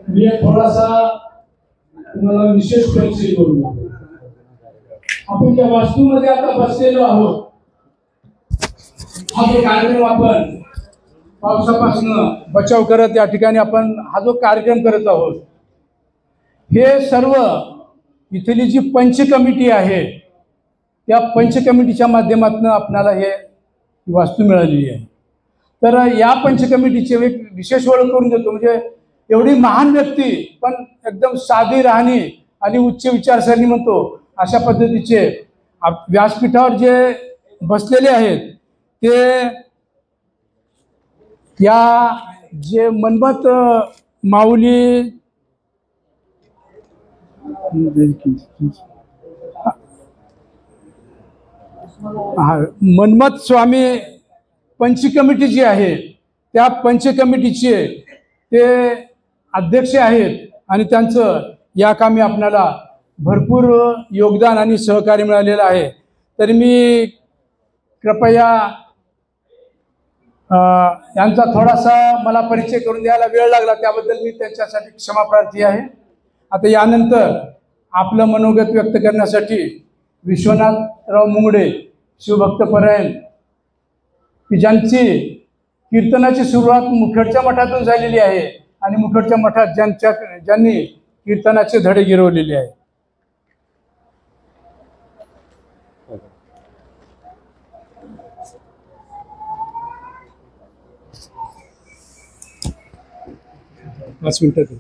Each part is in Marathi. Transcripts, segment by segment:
मी थोडासा तुम्हाला विशेष परिचय करून देतो। आपण ज्या वास्तूमध्ये आता बसलेलो आहोत, हा जो कार्यक्रम आपण पावसापासून बचाव करत या ठिकाणी आपण हा जो कार्यक्रम करत आहोत, हे सर्व इथली जी पंच कमिटी आहे त्या पंच कमिटीच्या माध्यमातून आपल्याला हे वास्तू मिळालेली आहे। तर या पंच कमिटीचे एक विशेष ओळख करून देतो। म्हणजे एवढी महान व्यक्ती पण एकदम साधी राहणी आणि उच्च विचारसरणी म्हणतो अशा पद्धतीचे व्यासपीठावर जे बसलेले आहेत ते या जे मनमत माऊली मनमत स्वामी पंच कमिटी जी आहे त्या पंच कमिटीचे ते अध्यक्ष आहेत आणि त्यांचं या कामी आपल्याला भरपूर योगदान आणि सहकार्य मिळालेलं आहे। तर मी कृपया यांचा थोडासा मला परिचय करून द्यायला वेळ लागला, त्याबद्दल मी त्यांच्यासाठी क्षमाप्रार्थी आहे। आता यानंतर आपलं मनोगत व्यक्त करण्यासाठी विश्वनाथराव मुंगडे शिवभक्तपरायण की ज्यांची कीर्तनाची सुरुवात मुखेडच्या मठातून झालेली आहे आणि मुखेडच्या मठात ज्यांनी कीर्तनाचे धडे गिरवलेले आहे। पाच मिनिटात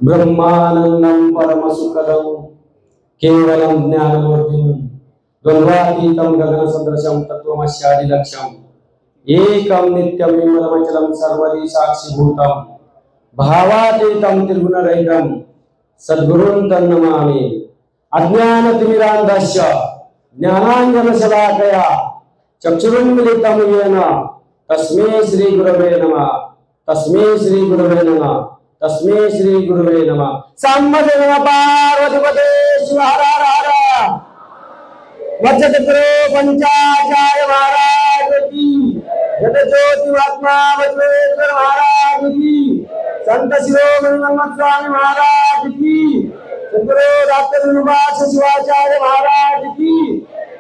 ब्रह्मानंदं परमसुखदं केवलं ज्ञानमूर्तिं द्वन्द्वातीतं गगनसदृशं तत्त्वमस्यादिलक्ष्यम् एकं नित्यं निर्मलमचलं सर्वदि साक्षिभूतं भावातीतं त्रिगुणरहितं सद्गुरुं तन्नमामि। अज्ञानतिमिरान्धस्य ज्ञानाञ्जनशलाकया चक्षुरुन्मिलितं येन तस्मै श्रीगुरवे नमः। तस्मै श्रीगुरवे नमः। तस्मै श्रीगुरवे नमः। साम्बदेव पार्वतीपते शिव हर हर हर। वज्रचक्र पंचाचार्य महाराज की, जय ज्योति महात्मा बसवेश्वर महाराज की, संत शिरोमणि मनमत स्वामी महाराज की, सद्गुरु डॉक्टर निवास शिवाचार्य महाराज की,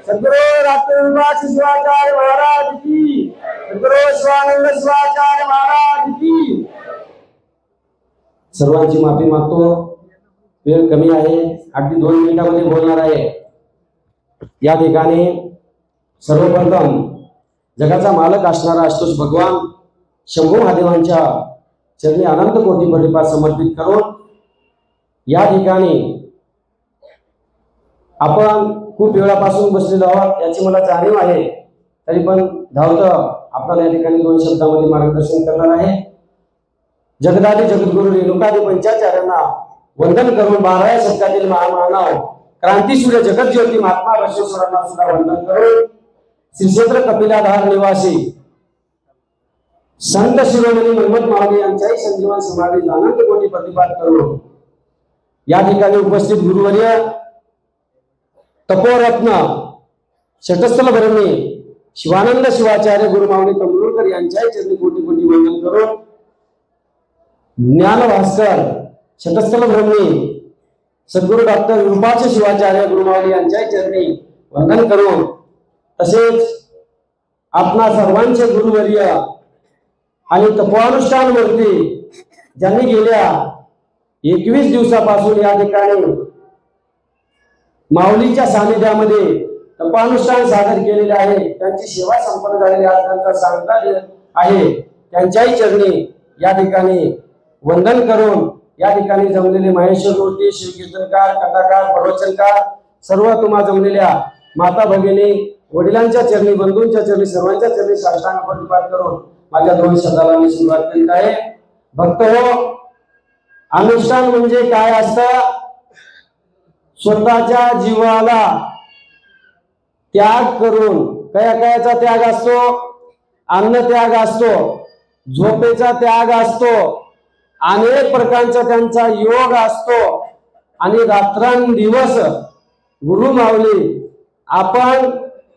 सद्गुरु डॉक्टर निवास शिवाचार्य महाराज की, सद्गुरु स्वानंद शिवाचार्य महाराज की। सर्वांची माफी मागतो, वेळ कमी आहे, अगदी 2 मिनिटांमध्ये बोलणार आहे। या ठिकाणी सर्वप्रथम जगाचा मालक असणारा आशुतोष भगवान शंभू महादेवांच्या चरणी अनंत कोटी परिपात समर्पित करून या ठिकाणी आपण खूप वेळापासून बसलेलो आहोत याची मला जाणीव आहे, तरी पण धावतं आपल्याला या ठिकाणी 2 शब्दांमध्ये मार्गदर्शन करणार आहे। जगदादी जगद्गुरु रेणुकादी पंचाचार्यांना वंदन करून 12व्या शतकातील महामानव क्रांतीसूर्य जगज्योती महात्मा बसवेश्वरांना सुद्धा वंदन करून श्री क्षेत्र कपिलाधार निवासी संत शिरोमणी मनमत माऊली यांच्याही संजीवन समाधी अनंत कोटी प्रतिपाद करून या ठिकाणी उपस्थित गुरुवर्य तपोरत्न षटस्थल भरणी शिवानंद शिवाचार्य गुरुमाऊली तंबुरकर यांच्याही चरणी कोटी कोटी वंदन करून ज्ञान भास्कर षटस्थल भरणी सद्गुरु डॉक्टर विरूपाक्ष शिवाचार्य गुरुमाऊली यांच्या चरणी वंदन करून तसेच आपणा सर्वांचे गुरुवर्य आणि तपोअनुष्ठान मूर्ती ज्यांनी गेल्या 21 दिवसापासून या ठिकाणी माऊलीच्या सानिध्यामध्ये तपोअनुष्ठान सादर केलेले आहे, त्यांची सेवा संपन्न झालेली आहे, त्यांचा सांगता आहे, त्यांच्याही चरणी या ठिकाणी वंदन करून या ठिकाणी जमलेले महेश्वर मूर्ती शिवकीर्तनकार कथाकार प्रवचनकार सर्व तुम्हा जमलेल्या माता भगिनी वडिलांच्या चरणी बंधूंच्या चरणी सर्वांच्या चरणी साष्टांग प्रतिपाद करून माझ्या 2 शब्दाला मी सुरुवात करीत आहे। भक्त हो, अनुष्ठान म्हणजे काय असतं? स्वतःच्या जीवाला त्याग करून कयाचा त्याग असतो, अन्न त्याग असतो, झोपेचा त्याग असतो, अनेक प्रकारचा त्यांचा योग असतो आणि रात्रंदिवस गुरु माऊली आपण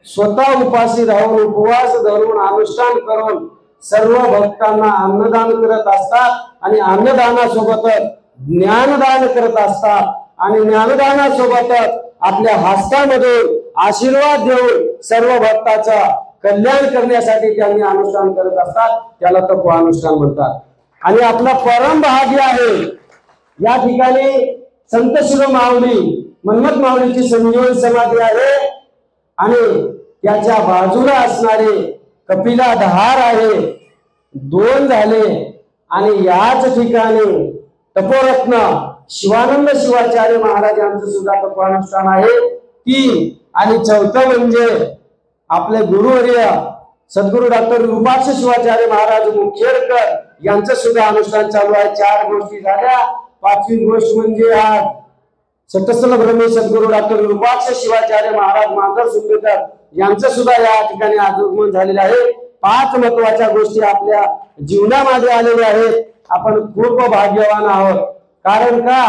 स्वतः उपाशी राहून उपवास धरून अनुष्ठान करून सर्व भक्तांना अन्नदान करत असतात आणि अन्नदानासोबतच ज्ञानदान करत असतात आणि ज्ञानदानासोबतच आपल्या हस्तामधून आशीर्वाद देऊन सर्व भक्ताचा कल्याण करण्यासाठी त्यांनी अनुष्ठान करत असतात. त्याला तपोअनुष्ठान म्हणतात. आणि आपला परम भाग्य आहे या ठिकाणी संत शिरोमाऊली मन्मथ माऊलीची संजीवन समाधी आहे आणि त्याच्या बाजूला असणारे कपिलाधार आहे. 2 झाले. आणि याच ठिकाणी तपोरत्न शिवानंद शिवाचार्य महाराज यांचं सुद्धा तपोअनुष्ठान आहे. 3 आणि 4थं म्हणजे आपले गुरुवर्य सद्गुरु डॉक्टर विरूपाक्ष शिवाचार्य महाराज मुखेडकर यांचं सुद्धा अनुष्ठान चालू आहे. 4 गोष्टी झाल्या. 5वी गोष्ट म्हणजे आज सतस्थल ब्रह्मे सद्गुरु डॉक्टर विरूपाक्ष शिवाचार्य महाराज मांजर सुंदरकर यांचं सुद्धा या ठिकाणी आगमन झालेलं आहे. 5 महत्वाच्या गोष्टी आपल्या जीवनामध्ये आलेल्या आहेत. आपण खूप भाग्यवान आहोत. कारण का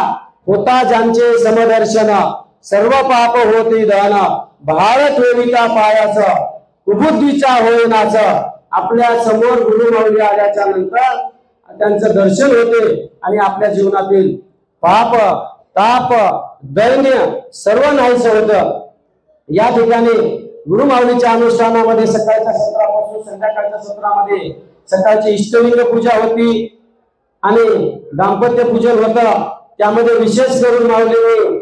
होता ज्यांचे समदर्शन सर्व पाप होती धन भार ठेविता पायाचं कुबुद्धीच्या होईनाच. आपल्या समोर गुरुमाऊली आल्याच्या नंतर त्यांचं दर्शन होते आणि आपल्या जीवनातील पाप ताप दैन्य सर्व नाहीस होतं. या ठिकाणी गुरुमाऊलीच्या अनुष्ठानामध्ये सकाळच्या सत्रापासून संध्याकाळच्या सत्रामध्ये सकाळची इष्टलिंग पूजा होती आणि दाम्पत्य पूजन होतं. त्यामध्ये विशेष करून माऊलीने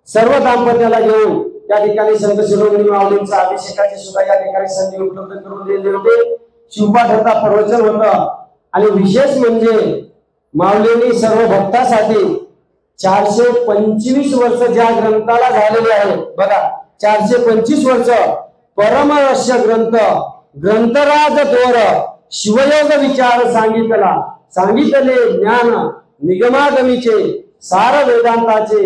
सर्व दाम्पत्याला घेऊन त्या ठिकाणी संत शिरोमणी माऊलींचा अभिषेकाची सुद्धा या ठिकाणी संधी उपलब्ध करून दिलेली होती. शिवपाठ होता, प्रवचन होतं आणि विशेष म्हणजे माऊलींनी सर्व भक्तांसाठी 425 वर्ष ज्या ग्रंथाला झालेले आहे बघा, 425 वर्ष परमरहस्य ग्रंथ ग्रंथराज तोर शिवयोग विचार सांगितले ज्ञान निगमागमीचे सार वेदांताचे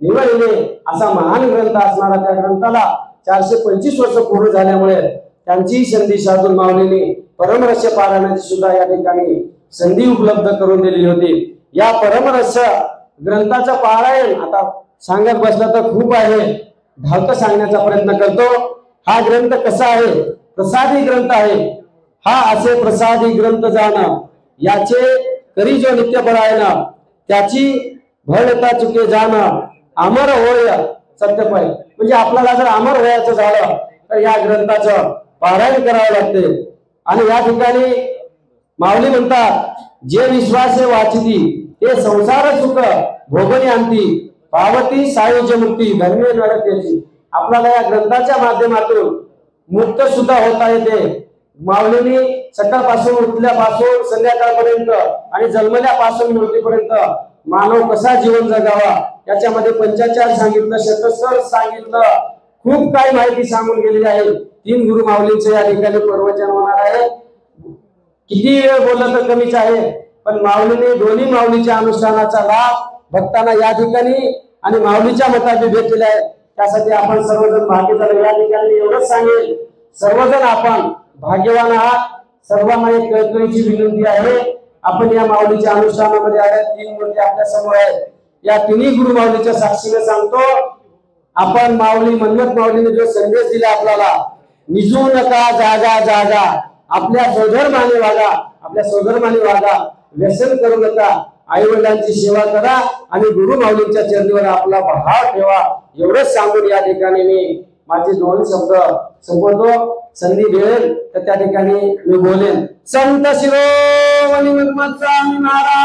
निवडले असा महान ग्रंथ असणारा त्या ग्रंथाला 425 वर्ष पूर्ण झाल्यामुळे त्यांची संधी साधून माऊलींनी परमरहस्य पारायणाची सुद्धा या ठिकाणी संधी उपलब्ध करून दिली होती. या परमरहस्य ग्रंथाचं पारायण आता सांगत बसलं तर खूप आहे, धावतं सांगण्याचा प्रयत्न करतो. हा ग्रंथ कसा आहे? प्रसादी ग्रंथ आहे. हा असे प्रसादी ग्रंथ जाण याचे करी जो नित्य परायण त्याची भळता चुके जाण अमर होय सत्यपय. म्हणजे आपल्याला जर अमर व्हायचं झालं तर या ग्रंथाचं पारायण करावं लागते. आणि या ठिकाणी माऊली म्हणतात, जे विश्वासे वाचिती ते संसार सुख भोगणी आणती पावती सायुज्य मुक्ती धन्य नरतेची. आपल्याला या ग्रंथाच्या माध्यमातून मुक्त सुद्धा होता येते. माऊलींनी सकाळपासून उठल्यापासून संध्याकाळपर्यंत आणि जन्मल्यापासून मृत्यूपर्यंत मानव कसा जीवन जगावा याच्यामध्ये पंचाचार सांगितलं, शतस्तर सांगितलं, खूप काही माहिती सांगून गेलेली आहे. 3 गुरु माऊलींचे या ठिकाणी प्रवचन होणार आहे. किती वेळ बोललं तर कमीच आहे, पण माऊलीने दोन्ही माऊलीच्या अनुष्ठानाचा लाभ भक्तांना या ठिकाणी आणि माऊलीच्या मताने भेटलेला आहे. त्यासाठी आपण सर्वजण भाग्य झाले. या ठिकाणी एवढंच सांगेल, सर्वजण आपण भाग्यवान आहात. सर्वांना एक कळकळीची विनंती आहे, आपण या माऊलीच्या अनुष्ठानामध्ये आल्या 3 मूर्ती आपल्या समोर आहेत. या 3 गुरु माऊलीच्या साक्षीने सांगतो, आपण माऊली मन्मथ माऊलीने जो संदेश दिला आपल्याला, निजू नका जागा जागा आपल्या स्वधर्माने वागा, आपल्या स्वधर्माने वागा, व्यसन करू नका, आई वडिलांची सेवा करा आणि गुरु माऊलींच्या चरणीवर आपला भाव ठेवा. एवढंच सांगून या ठिकाणी मी माझे 2 शब्द संपवतो. संधी मिळेल तर त्या ठिकाणी मी बोलेन. संत शिरोमणी मन्मथ स्वामी महाराज